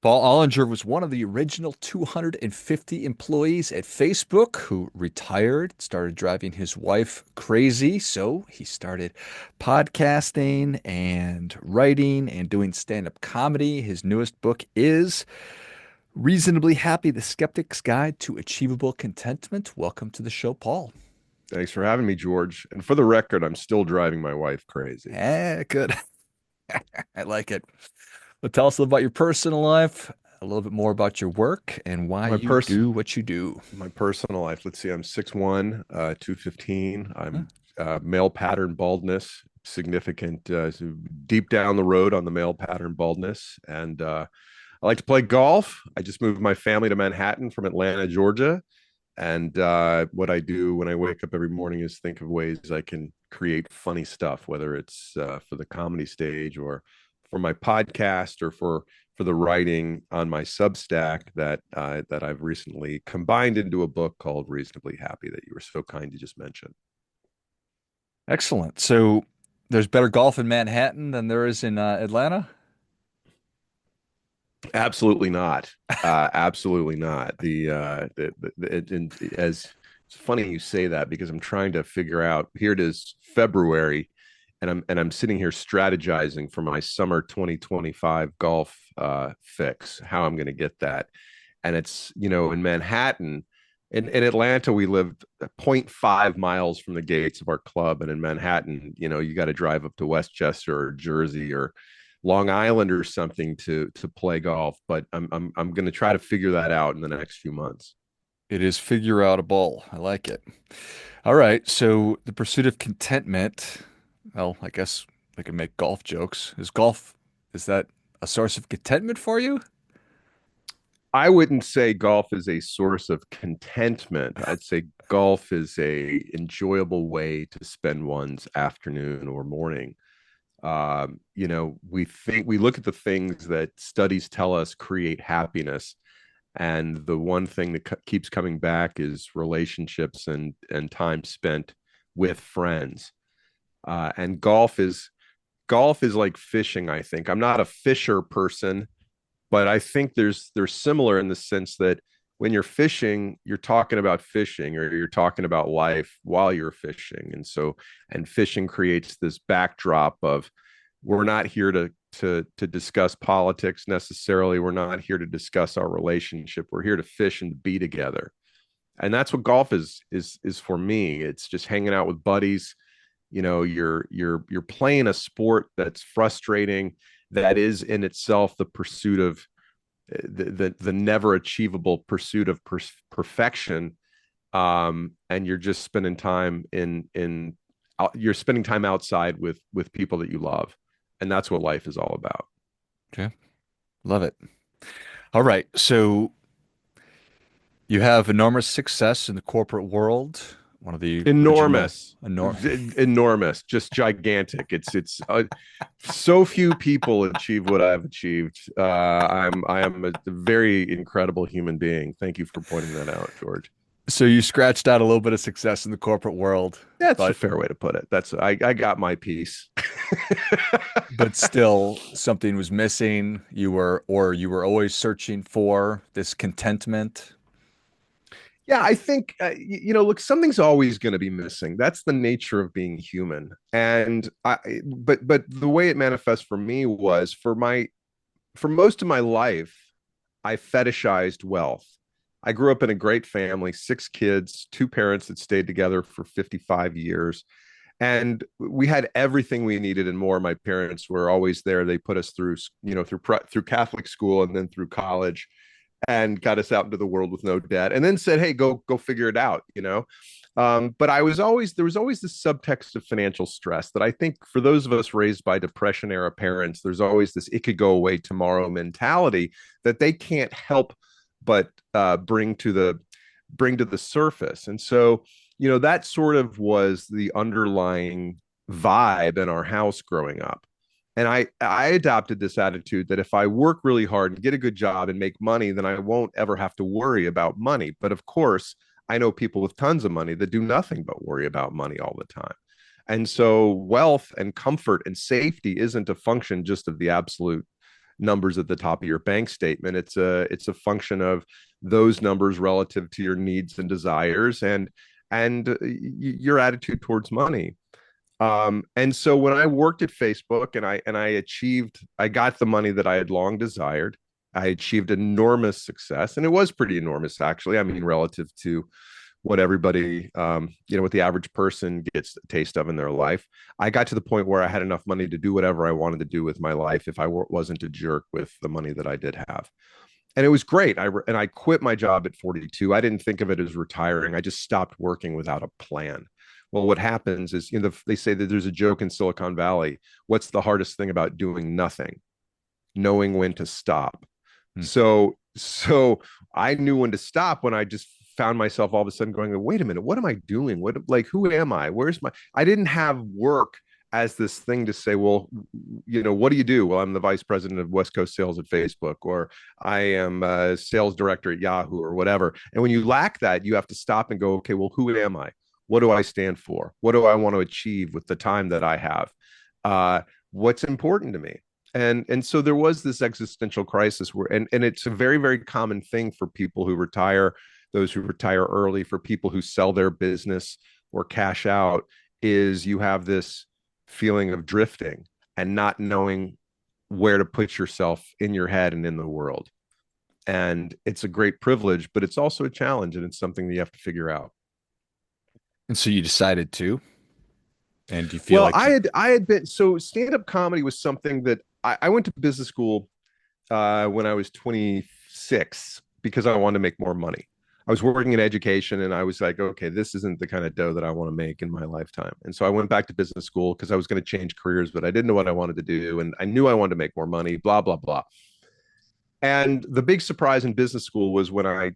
Paul Ollinger was one of the original 250 employees at Facebook who retired, started driving his wife crazy. So he started podcasting and writing and doing stand-up comedy. His newest book is Reasonably Happy, The Skeptic's Guide to Achievable Contentment. Welcome to the show, Paul. Thanks for having me, George. And for the record, I'm still driving my wife crazy. Good. I like it. Well, tell us a little about your personal life, a little bit more about your work, and why My you pers do what you do. my personal life. Let's see, I'm 6'1", 215. Huh. I'm male pattern baldness, significant, so deep down the road on the male pattern baldness. And I like to play golf. I just moved my family to Manhattan from Atlanta, Georgia. And what I do when I wake up every morning is think of ways I can create funny stuff, whether it's for the comedy stage or for my podcast or for the writing on my Substack that I've recently combined into a book called Reasonably Happy that you were so kind to just mention. Excellent. So there's better golf in Manhattan than there is in Atlanta? Absolutely not. Absolutely not. As it's funny you say that because I'm trying to figure out. Here it is, February, and I'm sitting here strategizing for my summer 2025 golf fix. How I'm going to get that, and it's in Manhattan. In Atlanta, we live zero point 0.5 miles from the gates of our club, and in Manhattan, you got to drive up to Westchester or Jersey or Long Island or something to play golf. But I'm going to try to figure that out in the next few months. It is figure out a ball. I like it. All right. So the pursuit of contentment. Well, I guess I can make golf jokes. Is that a source of contentment for you? I wouldn't say golf is a source of contentment. I'd say golf is a enjoyable way to spend one's afternoon or morning. We look at the things that studies tell us create happiness, and the one thing that keeps coming back is relationships and time spent with friends. And golf is like fishing. I think I'm not a fisher person, but I think they're similar in the sense that when you're fishing, you're talking about fishing or you're talking about life while you're fishing. And fishing creates this backdrop of we're not here to discuss politics necessarily. We're not here to discuss our relationship. We're here to fish and be together. And that's what golf is for me. It's just hanging out with buddies. You're playing a sport that's frustrating, that is in itself the pursuit of the never achievable pursuit of perfection. And you're just spending time you're spending time outside with people that you love, and that's what life is all about. Okay. Love it. All right. So you have enormous success in the corporate world, one of the original Enormous, enormous. enormous, just gigantic. It's so few people achieve what I've achieved. I am a very incredible human being. Thank you for pointing that out, George. So you scratched out a little bit of success in the corporate world, That's a but fair way to put it. I got my piece. still something was missing. You were always searching for this contentment. Yeah, I think look, something's always going to be missing. That's the nature of being human. But the way it manifests for me was for most of my life, I fetishized wealth. I grew up in a great family, six kids, two parents that stayed together for 55 years. And we had everything we needed and more. My parents were always there. They put us through, through Catholic school and then through college, and got us out into the world with no debt, and then said, "Hey, go figure it out." But there was always this subtext of financial stress that I think for those of us raised by depression era parents, there's always this "it could go away tomorrow" mentality that they can't help but bring to the surface. And so, that sort of was the underlying vibe in our house growing up. And I adopted this attitude that if I work really hard and get a good job and make money, then I won't ever have to worry about money. But of course, I know people with tons of money that do nothing but worry about money all the time. And so wealth and comfort and safety isn't a function just of the absolute, numbers at the top of your bank statement. It's a function of those numbers relative to your needs and desires and your attitude towards money. And so when I worked at Facebook I got the money that I had long desired. I achieved enormous success, and it was pretty enormous, actually. I mean, relative to what everybody, what the average person gets a taste of in their life. I got to the point where I had enough money to do whatever I wanted to do with my life if I wasn't a jerk with the money that I did have. And it was great. I quit my job at 42. I didn't think of it as retiring. I just stopped working without a plan. Well, what happens is, they say that there's a joke in Silicon Valley. What's the hardest thing about doing nothing? Knowing when to stop. Hmm. So I knew when to stop when I just found myself all of a sudden going, wait a minute, what am I doing? Who am I? I didn't have work as this thing to say, well, what do you do? Well, I'm the vice president of West Coast sales at Facebook, or I am a sales director at Yahoo, or whatever. And when you lack that, you have to stop and go, okay, well, who am I? What do I stand for? What do I want to achieve with the time that I have? What's important to me? And so there was this existential crisis and it's a very, very common thing for people who retire, those who retire early, for people who sell their business or cash out, is you have this feeling of drifting and not knowing where to put yourself in your head and in the world. And it's a great privilege, but it's also a challenge, and it's something that you have to figure out. And so you decided to, and do you feel Well, like I had been so stand-up comedy was something that I went to business school when I was 26 because I wanted to make more money. I was working in education and I was like, okay, this isn't the kind of dough that I want to make in my lifetime. And so I went back to business school because I was going to change careers, but I didn't know what I wanted to do. And I knew I wanted to make more money, blah, blah, blah. And the big surprise in business school was when I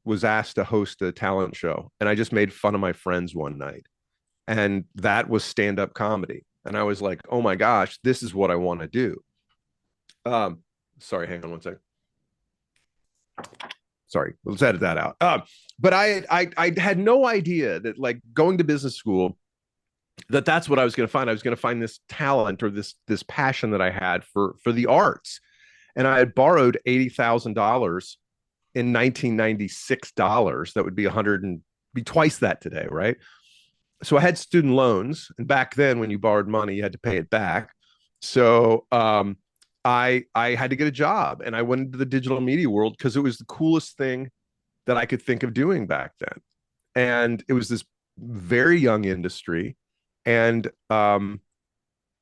was asked to host a talent show. And I just made fun of my friends one night. And that was stand-up comedy. And I was like, oh my gosh, this is what I want to do. Sorry, hang on one second. Sorry, let's edit that out. But I had no idea that, like, going to business school, that's what I was going to find. I was going to find this talent or this passion that I had for the arts. And I had borrowed $80,000 in 1996 dollars. That would be 100 and be twice that today, right? So I had student loans, and back then, when you borrowed money, you had to pay it back. So I had to get a job, and I went into the digital media world because it was the coolest thing that I could think of doing back then. And it was this very young industry, and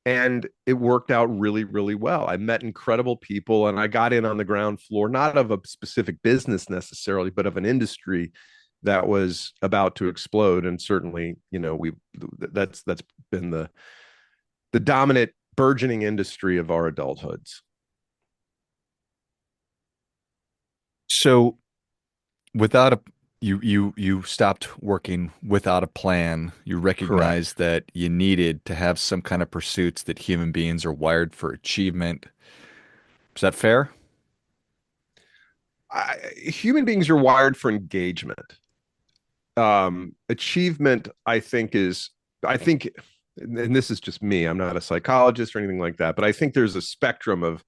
and it worked out really, really well. I met incredible people, and I got in on the ground floor, not of a specific business necessarily, but of an industry that was about to explode. And certainly, that's been the dominant burgeoning industry of our adulthoods. so without a you stopped working without a plan. You Correct. recognized that you needed to have some kind of pursuits that human beings are wired for achievement. Is that fair? Human beings are wired for engagement. Achievement, I think, and this is just me, I'm not a psychologist or anything like that, but I think there's a spectrum of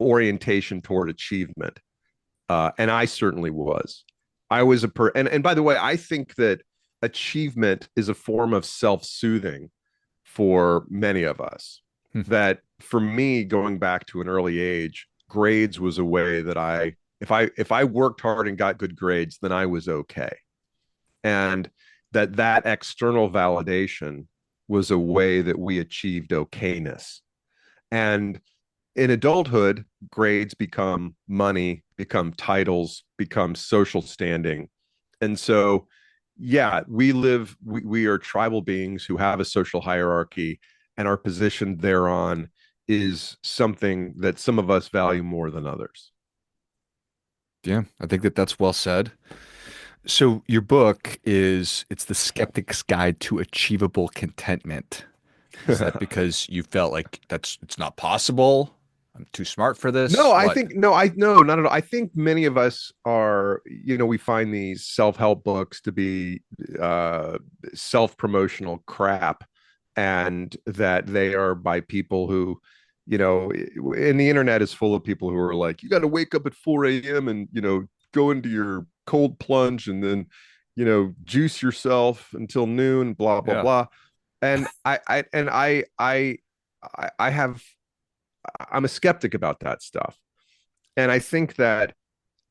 orientation toward achievement. And I certainly was. I was and by the way, I think that achievement is a form of self-soothing for many of us. Hmm. That for me, going back to an early age, grades was a way that if I worked hard and got good grades, then I was okay. And that external validation was a way that we achieved okayness. And in adulthood, grades become money, become titles, become social standing. And so, yeah, we are tribal beings who have a social hierarchy, and our position thereon is something that some of us value more than others. Yeah, I think that that's well said. So your book it's The Skeptic's Guide to Achievable Contentment. Is that because you felt like it's not possible? I'm too smart for No, this? I What? think no, I no, not at all. I think many of us are, we find these self-help books to be self-promotional crap, and that they are by people who and the internet is full of people who are like, you got to wake up at 4 a.m. and, go into your cold plunge and then, juice yourself until noon, blah, blah, Yeah. blah. And I have, I'm a skeptic about that stuff. And I think that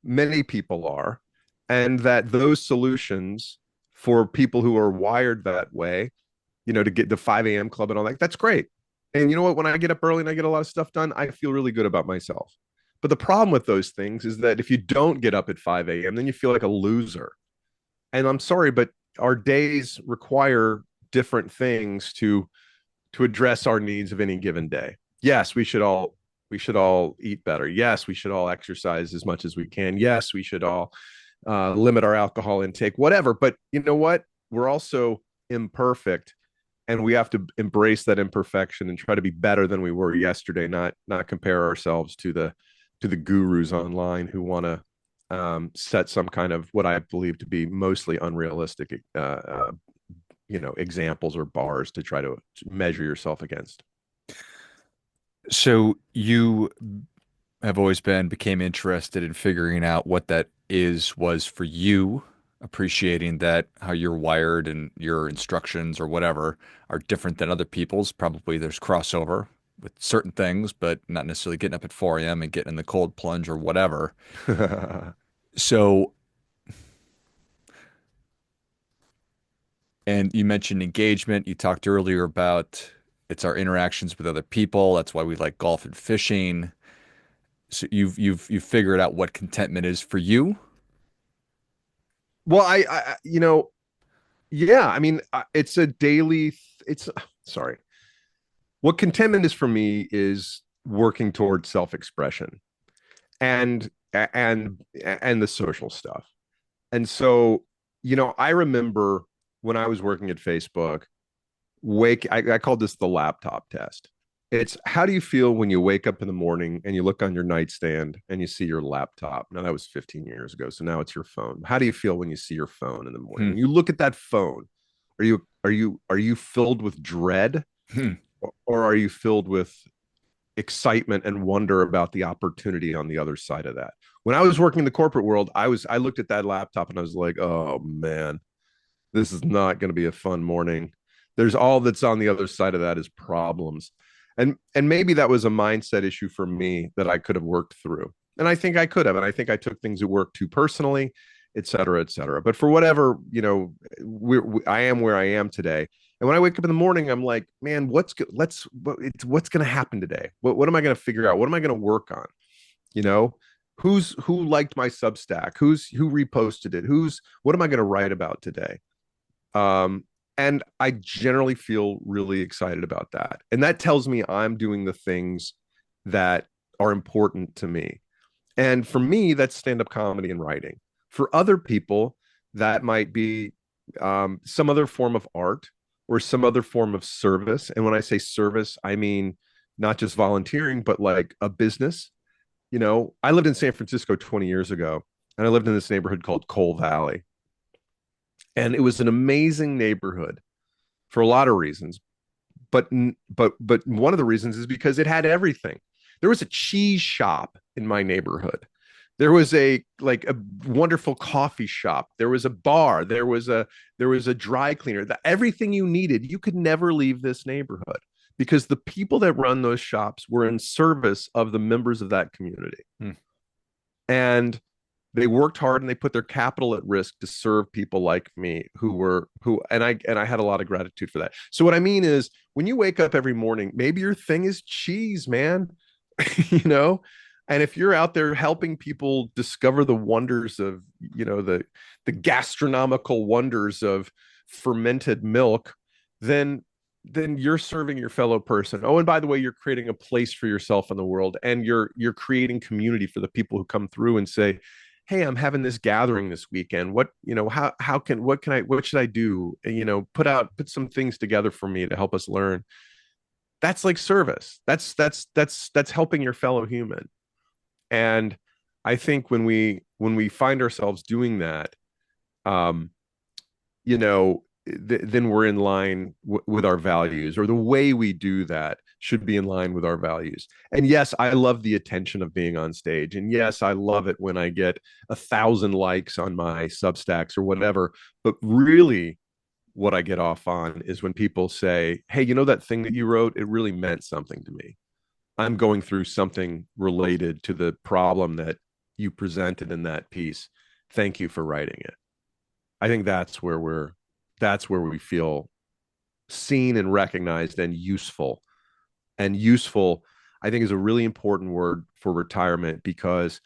many people are, and that those solutions for people who are wired that way, to get the 5 a.m. club and all that, that's great. And you know what? When I get up early and I get a lot of stuff done, I feel really good about myself. But the problem with those things is that if you don't get up at 5 a.m., then you feel like a loser. And I'm sorry, but our days require different things to address our needs of any given day. Yes, we should all eat better. Yes, we should all exercise as much as we can. Yes, we should all limit our alcohol intake, whatever. But you know what? We're also imperfect, and we have to embrace that imperfection and try to be better than we were yesterday. Not compare ourselves to the gurus online who want to set some kind of what I believe to be mostly unrealistic examples or bars to try to measure yourself against. So you have always became interested in figuring out what that was for you, appreciating that how you're wired and your instructions or whatever are different than other people's. Probably there's crossover with certain things, but not necessarily getting up at 4 a.m. and getting in the cold plunge or whatever. So, and you mentioned engagement. You talked earlier about it's our interactions with other people. That's why we like golf and fishing. So you've figured out what contentment is for you. Well, yeah, I mean, it's a daily, it's, sorry. What contentment is for me is working towards self-expression and, and the social stuff. And so, I remember when I was working at Facebook, I called this the laptop test. It's how do you feel when you wake up in the morning and you look on your nightstand and you see your laptop? Now that was 15 years ago, so now it's your phone. How do you feel when you see your phone in the morning? Hmm. When you look at that phone, are you filled with dread, Hmm. or are you filled with excitement and wonder about the opportunity on the other side of that? When I was working in the corporate world, I looked at that laptop and I was like, "Oh man, this is not going to be a fun morning. There's all that's on the other side of that is problems." And maybe that was a mindset issue for me that I could have worked through. And I think I could have. And I think I took things at work too personally, et cetera, et cetera. But for whatever, I am where I am today. And when I wake up in the morning, I'm like, man, what's going to happen today? What am I going to figure out? What am I going to work on? You know, who liked my Substack? Who reposted it? What am I going to write about today? Um, and I generally feel really excited about that. And that tells me I'm doing the things that are important to me. And for me, that's stand-up comedy and writing. For other people, that might be some other form of art or some other form of service. And when I say service, I mean not just volunteering, but like a business. I lived in San Francisco 20 years ago, and I lived in this neighborhood called Coal Valley. And it was an amazing neighborhood for a lot of reasons, but one of the reasons is because it had everything. There was a cheese shop in my neighborhood. There was a wonderful coffee shop. There was a bar. There was a dry cleaner. Everything you needed. You could never leave this neighborhood because the people that run those shops were in service of the members of that community. Hmm. And they worked hard and they put their capital at risk to serve people like me and I had a lot of gratitude for that. So what I mean is when you wake up every morning, maybe your thing is cheese, man. you know and if you're out there helping people discover the wonders of the gastronomical wonders of fermented milk, then you're serving your fellow person. Oh, and by the way, you're creating a place for yourself in the world, and you're creating community for the people who come through and say, hey, I'm having this gathering this weekend. What should I do? And, put some things together for me to help us learn. That's like service. That's helping your fellow human. And I think when we find ourselves doing that, um, then we're in line with our values, or the way we do that should be in line with our values. And yes, I love the attention of being on stage. And yes, I love it when I get 1,000 likes on my Substacks or whatever. But really, what I get off on is when people say, hey, you know, that thing that you wrote, it really meant something to me. I'm going through something related to the problem that you presented in that piece. Thank you for writing it. I think that's where we feel seen and recognized and useful. And useful, I think, is a really important word for retirement because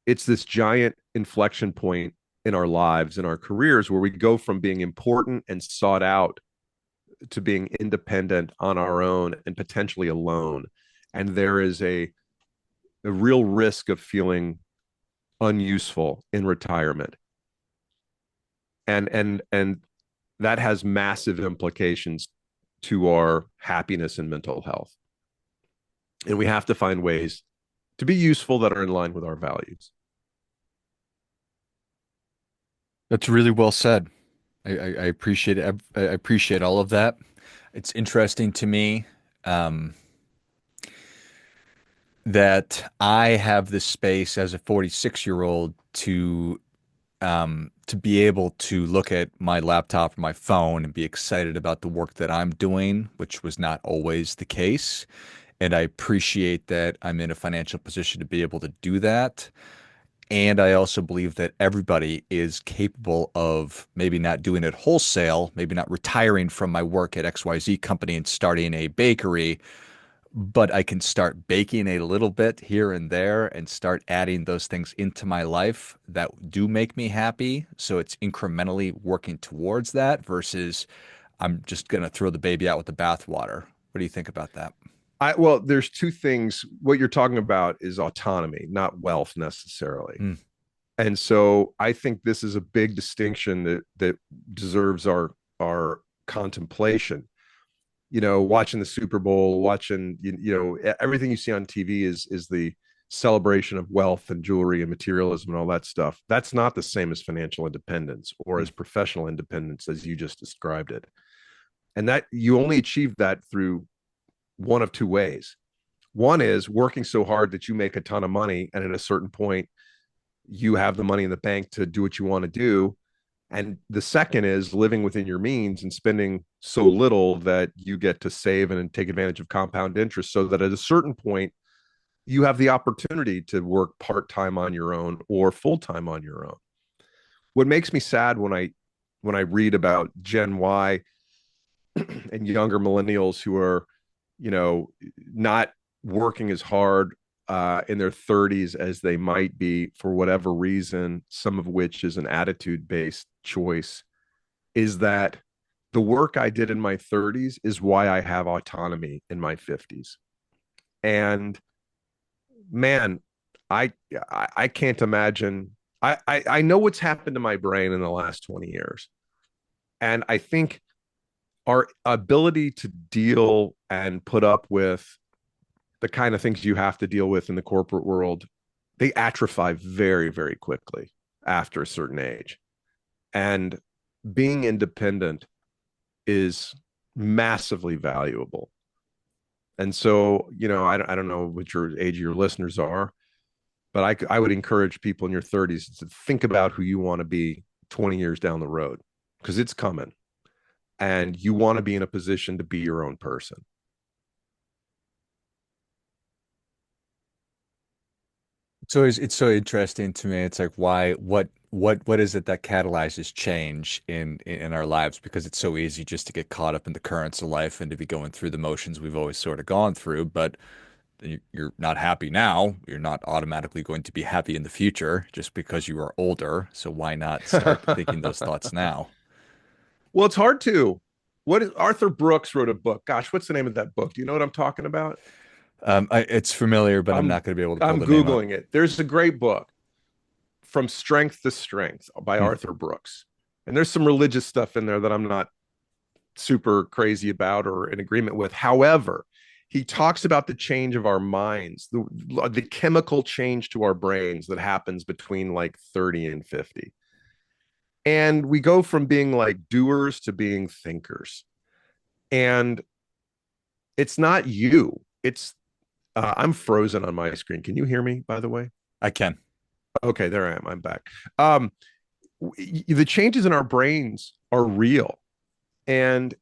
it's this giant inflection point in our lives, in our careers, where we go from being important and sought out to being independent on our own and potentially alone. And there is a real risk of feeling unuseful in retirement. And that has massive implications to our happiness and mental health. And we have to find ways to be useful that are in line with our values. That's really well said. I appreciate it. I appreciate all of that. It's interesting to me um, that I have this space as a 46-year-old to be able to look at my laptop or my phone and be excited about the work that I'm doing, which was not always the case. And I appreciate that I'm in a financial position to be able to do that. And I also believe that everybody is capable of maybe not doing it wholesale, maybe not retiring from my work at XYZ company and starting a bakery, but I can start baking a little bit here and there and start adding those things into my life that do make me happy. So it's incrementally working towards that versus I'm just going to throw the baby out with the bathwater. What do you think about that? Well, there's two things. What you're talking about is autonomy, not wealth necessarily. Mm, And so I think this is a big distinction that deserves our contemplation. You know, watching the Super Bowl, watching everything you see on TV is the celebration of wealth and jewelry and materialism and all that stuff. That's not the same as financial independence or mm. as professional independence as you just described it. And that you only achieve that through one of two ways. One is working so hard that you make a ton of money, and at a certain point, you have the money in the bank to do what you want to do. And the second is living within your means and spending so little that you get to save and take advantage of compound interest so that at a certain point, you have the opportunity to work part time on your own or full time on your own. What makes me sad when I read about Gen Y and younger millennials who are, you know, not working as hard in their 30s as they might be for whatever reason, some of which is an attitude based choice, is that the work I did in my 30s is why I have autonomy in my 50s. And man, I I can't imagine. I know what's happened to my brain in the last 20 years. And I think our ability to deal and put up with the kind of things you have to deal with in the corporate world, they atrophy very, very quickly after a certain age. And being independent is massively valuable. And so, you know, I don't know what your age of your listeners are, but I would encourage people in your 30s to think about who you want to be 20 years down the road because it's coming and you want to be in a position to be your own person. It's so interesting to me. It's like why what is it that catalyzes change in our lives? Because it's so easy just to get caught up in the currents of life and to be going through the motions we've always sort of gone through. But you're not happy now. You're not automatically going to be happy in the future just because you are older. So why not start thinking those thoughts now? Well, it's hard to. What is Arthur Brooks wrote a book? Gosh, what's the name of that book? Do you know what I'm talking about? It's familiar, but I'm I'm not going to be able to pull I'm the name up. googling it. There's a great book, From Strength to Strength by Hmm. Arthur Brooks. And there's some religious stuff in there that I'm not super crazy about or in agreement with. However, he talks about the change of our minds, the chemical change to our brains that happens between like 30 and 50. And we go from being like doers to being thinkers. And It's not you. It's I'm frozen on my screen. Can you hear me, by the way? I can. Okay, there I am. I'm back. Um, the changes in our brains are real. And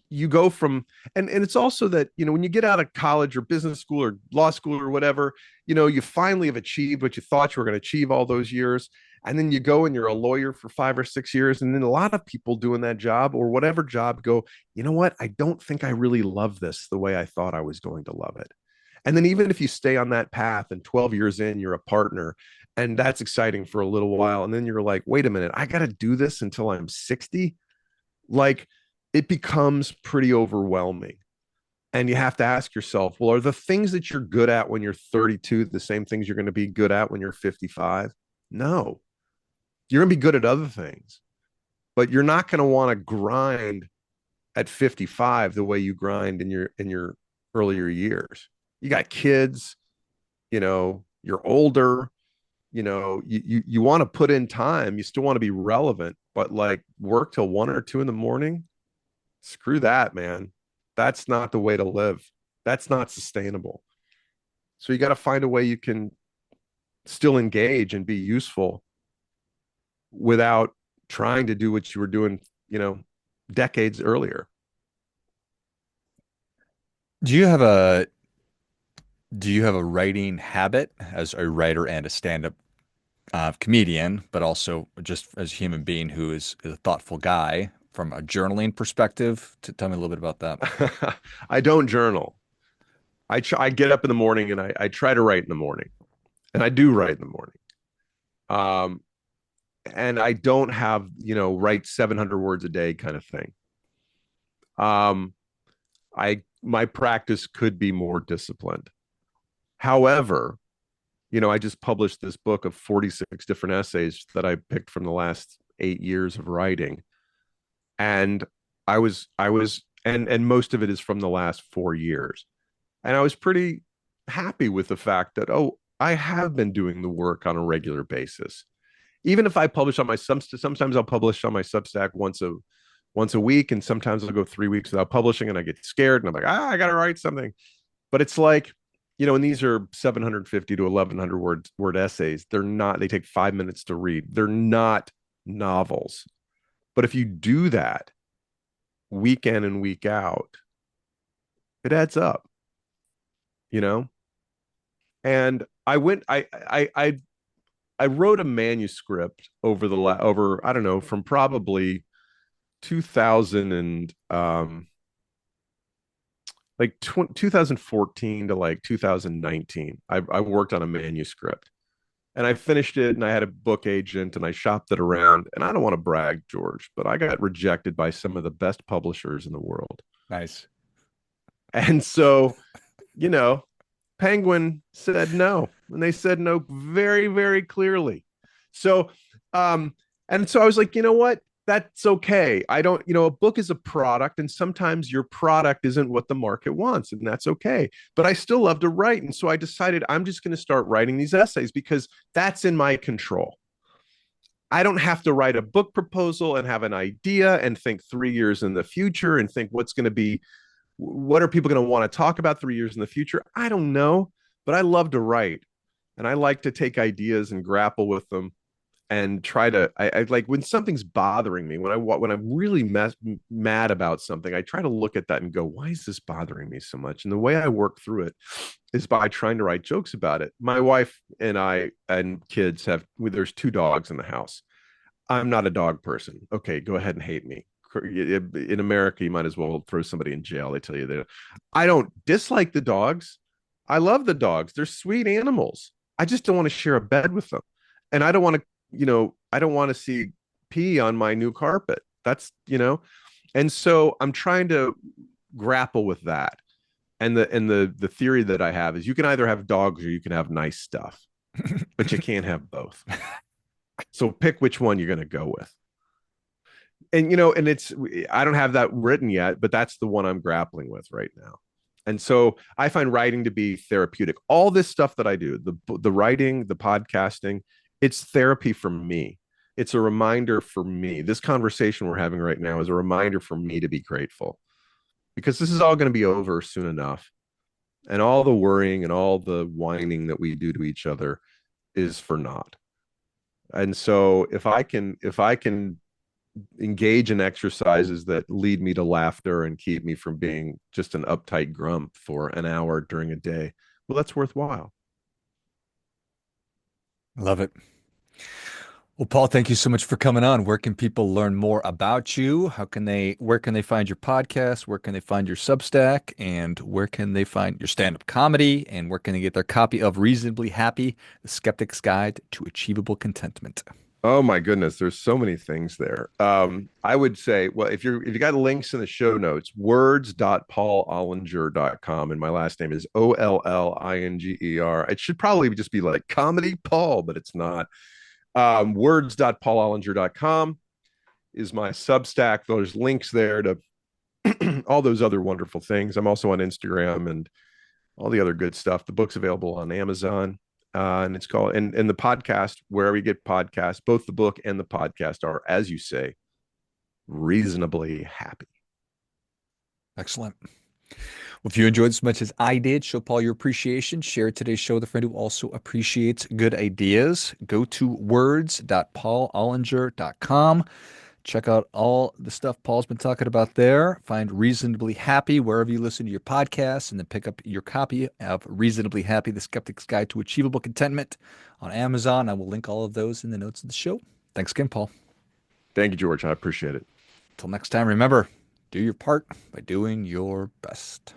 you go from, and it's also that, when you get out of college or business school or law school or whatever, you finally have achieved what you thought you were going to achieve all those years. And then you go and you're a lawyer for 5 or 6 years. And then a lot of people doing that job or whatever job go, you know what? I don't think I really love this the way I thought I was going to love it. And then even if you stay on that path and 12 years in, you're a partner, and that's exciting for a little while. And then you're like, wait a minute, I got to do this until I'm 60. Like, it becomes pretty overwhelming. And you have to ask yourself, well, are the things that you're good at when you're 32 the same things you're going to be good at when you're 55? No. You're going to be good at other things, but you're not going to want to grind at 55 the way you grind in your earlier years. You got kids, you're older, you want to put in time, you still want to be relevant, but like work till 1 or 2 in the morning, screw that, man. That's not the way to live. That's not sustainable. So you got to find a way you can still engage and be useful without trying to do what you were doing, decades earlier. Do you have a do you have a writing habit as a writer and a stand-up comedian, but also just as a human being who is a thoughtful guy from a journaling perspective? Tell me a little bit about that. I don't journal. I get up in the morning and I try to write in the morning, and I do write in the morning. Um, and I don't have, write 700 words a day kind of thing. Um, my practice could be more disciplined. However, I just published this book of 46 different essays that I picked from the last 8 years of writing. And and most of it is from the last 4 years. And I was pretty happy with the fact that, oh, I have been doing the work on a regular basis. Even if I publish on my sometimes I'll publish on my Substack once a week, and sometimes I'll go 3 weeks without publishing, and I get scared, and I'm like, I got to write something. But it's like, and these are 750 to 1100 word essays. They take 5 minutes to read. They're not novels. But if you do that week in and week out, it adds up, you know? And I wrote a manuscript over, I don't know, from probably 2000 and like 2014 to like 2019. I worked on a manuscript, and I finished it, and I had a book agent, and I shopped it around. And I don't want to brag, George, but I got rejected by some of the best publishers in the world. Nice. And so, you know, Penguin said no, and they said no very, very clearly. So, and so I was like, you know what? That's okay. I don't, a book is a product, and sometimes your product isn't what the market wants, and that's okay. But I still love to write. And so I decided I'm just going to start writing these essays because that's in my control. I don't have to write a book proposal and have an idea and think 3 years in the future and think what are people going to want to talk about 3 years in the future? I don't know, but I love to write, and I like to take ideas and grapple with them and try to. I like when something's bothering me, when I'm really mad about something, I try to look at that and go, why is this bothering me so much? And the way I work through it is by trying to write jokes about it. My wife and I and kids there's 2 dogs in the house. I'm not a dog person. Okay, go ahead and hate me. In America, you might as well throw somebody in jail. They tell you that. I don't dislike the dogs. I love the dogs. They're sweet animals. I just don't want to share a bed with them. And I don't want to, I don't want to see pee on my new carpet. And so I'm trying to grapple with that. And the theory that I have is you can either have dogs or you can have nice stuff, but you can't have both. So pick which one you're going to go with. And I don't have that written yet, but that's the one I'm grappling with right now. And so I find writing to be therapeutic. All this stuff that I do, the writing, the podcasting, it's therapy for me. It's a reminder for me. This conversation we're having right now is a reminder for me to be grateful. because this is all going to be over soon enough. And all the worrying and all the whining that we do to each other is for naught. And so if I can engage in exercises that lead me to laughter and keep me from being just an uptight grump for an hour during a day, well, that's worthwhile. Love it. Well, Paul, thank you so much for coming on. Where can people learn more about you? Where can they find your podcast? Where can they find your Substack? And where can they find your stand-up comedy? And where can they get their copy of Reasonably Happy, The Skeptic's Guide to Achievable Contentment? Oh my goodness, there's so many things there. I would say, well, if you got links in the show notes, words.paulollinger.com, and my last name is Ollinger. It should probably just be like comedy Paul, but it's not. Words.paulollinger.com is my Substack. There's links there to all those other wonderful things. I'm also on Instagram and all the other good stuff. The book's available on Amazon. And it's called and the podcast, wherever you get podcasts, both the book and the podcast are, as you say, reasonably happy. Excellent. Well, if you enjoyed as much as I did, show Paul your appreciation. Share today's show with a friend who also appreciates good ideas. Go to words.paulollinger.com. Check out all the stuff Paul's been talking about there. Find Reasonably Happy wherever you listen to your podcasts, and then pick up your copy of Reasonably Happy, The Skeptic's Guide to Achievable Contentment on Amazon. I will link all of those in the notes of the show. Thanks again, Paul. Thank you, George. I appreciate it. Until next time, remember, do your part by doing your best.